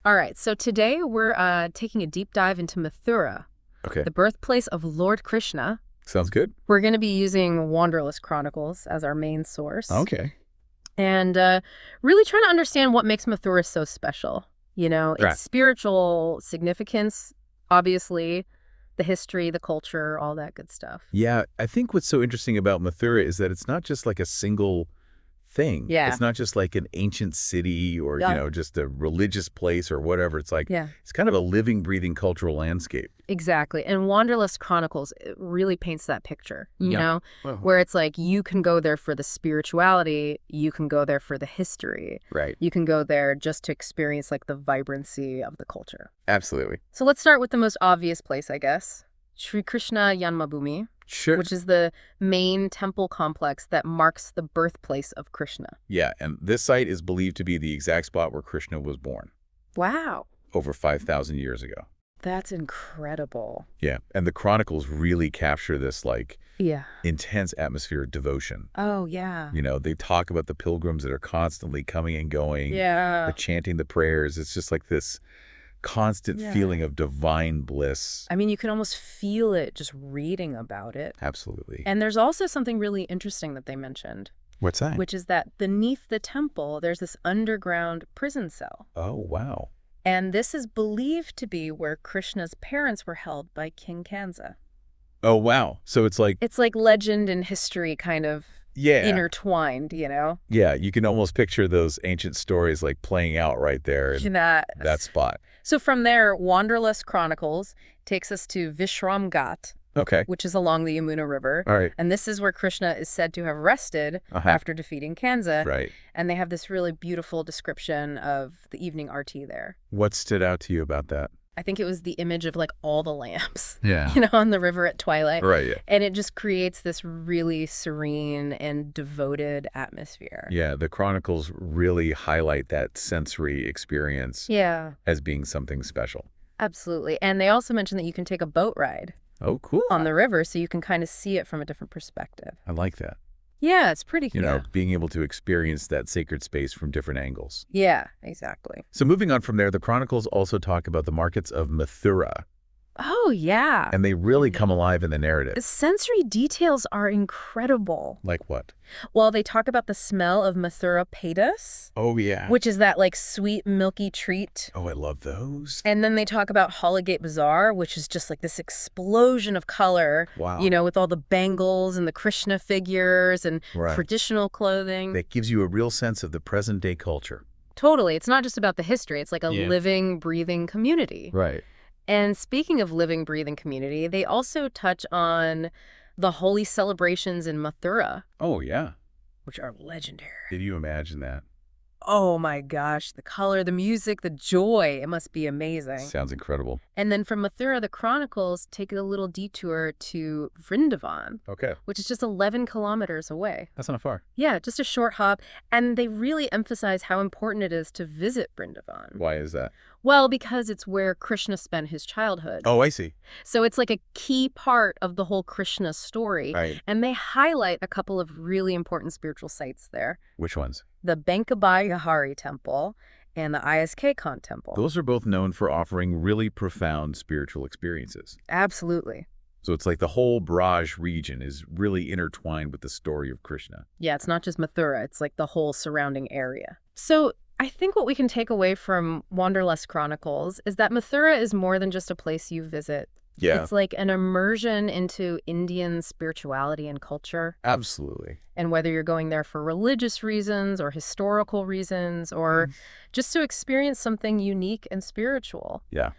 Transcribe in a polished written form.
All right, so today we're taking a deep dive into Mathura, Okay. the birthplace of Lord Krishna. Sounds good. We're going to be using Wanderlust Chronicles as our main source. Okay. And really trying to understand what makes Mathura so special. You know, its Right. spiritual significance, obviously, the history, the culture, all that good stuff. Yeah, I think what's so interesting about Mathura is that it's not just like a single thing. Yeah. It's not just like an ancient city or, Yeah. just a religious place or whatever. It's like, Yeah. it's kind of a living, breathing cultural landscape. Exactly. And Wanderlust Chronicles, it really paints that picture, you Yeah. know, Well, where it's like you can go there for the spirituality, you can go there for the history, right. you can go there just to experience like the vibrancy of the culture. Absolutely. So let's start with the most obvious place, I guess. Shri Krishna Janmabhoomi, Sure. which is the main temple complex that marks the birthplace of Krishna. Yeah, and this site is believed to be the exact spot where Krishna was born Wow. over 5,000 years ago. That's incredible. Yeah, and the chronicles really capture this like Yeah. intense atmosphere of devotion. Oh, yeah. They talk about the pilgrims that are constantly coming and going, Yeah. chanting the prayers. It's just like this constant Yeah. feeling of divine bliss. I mean, you can almost feel it just reading about it. Absolutely. And there's also something really interesting that they mentioned, What's that? which is that beneath the temple, there's this underground prison cell. Oh, wow. And this is believed to be where Krishna's parents were held by King Kansa. Oh, wow. So it's like, It's like legend and history kind of yeah. intertwined, you know? Yeah, you can almost picture those ancient stories like playing out right there in Yes. that spot. So from there, Wanderlust Chronicles takes us to Vishram Ghat, Okay. which is along the Yamuna River. All right. And this is where Krishna is said to have rested Uh-huh. after defeating Kansa. Right. And they have this really beautiful description of the evening arti there. What stood out to you about that? I think it was the image of like all the lamps, Yeah. on the river at twilight. Right, yeah. And it just creates this really serene and devoted atmosphere. Yeah, the chronicles really highlight that sensory experience Yeah, as being something special. absolutely. And they also mention that you can take a boat ride Oh, cool. on the river so you can kind of see it from a different perspective. I like that. Yeah, it's pretty cool. Being able to experience that sacred space from different angles. Yeah, exactly. So moving on from there, the chronicles also talk about the markets of Mathura, Oh, yeah. and they really come alive in the narrative. The sensory details are incredible. Like what? Well, they talk about the smell of Mathura pedas, Oh, yeah. which is that like sweet, milky treat. Oh, I love those. And then they talk about Holygate Bazaar, which is just like this explosion of color, Wow. with all the bangles and the Krishna figures and Right. traditional clothing. That gives you a real sense of the present day culture. Totally. It's not just about the history. It's like a Yeah. living, breathing community. Right. And speaking of living, breathing community, they also touch on the holy celebrations in Mathura, Oh, yeah. which are legendary. Did you imagine that? Oh my gosh, the color, the music, the joy. It must be amazing. Sounds incredible. And then from Mathura, the chronicles take a little detour to Vrindavan, Okay. which is just 11 kilometers away. That's not far. Yeah, just a short hop. And they really emphasize how important it is to visit Vrindavan. Why is that? Well, because it's where Krishna spent his childhood. Oh, I see. So it's like a key part of the whole Krishna story. Right. And they highlight a couple of really important spiritual sites there. Which ones? The Bankabai Temple and the ISK Khan Temple. Those are both known for offering really profound spiritual experiences. Absolutely. So it's like the whole Braj region is really intertwined with the story of Krishna. Yeah, it's not just Mathura, it's like the whole surrounding area. So I think what we can take away from Wanderlust Chronicles is that Mathura is more than just a place you visit. Yeah, It's like an immersion into Indian spirituality and culture. absolutely. And whether you're going there for religious reasons or historical reasons or just to experience something unique and spiritual. Yeah.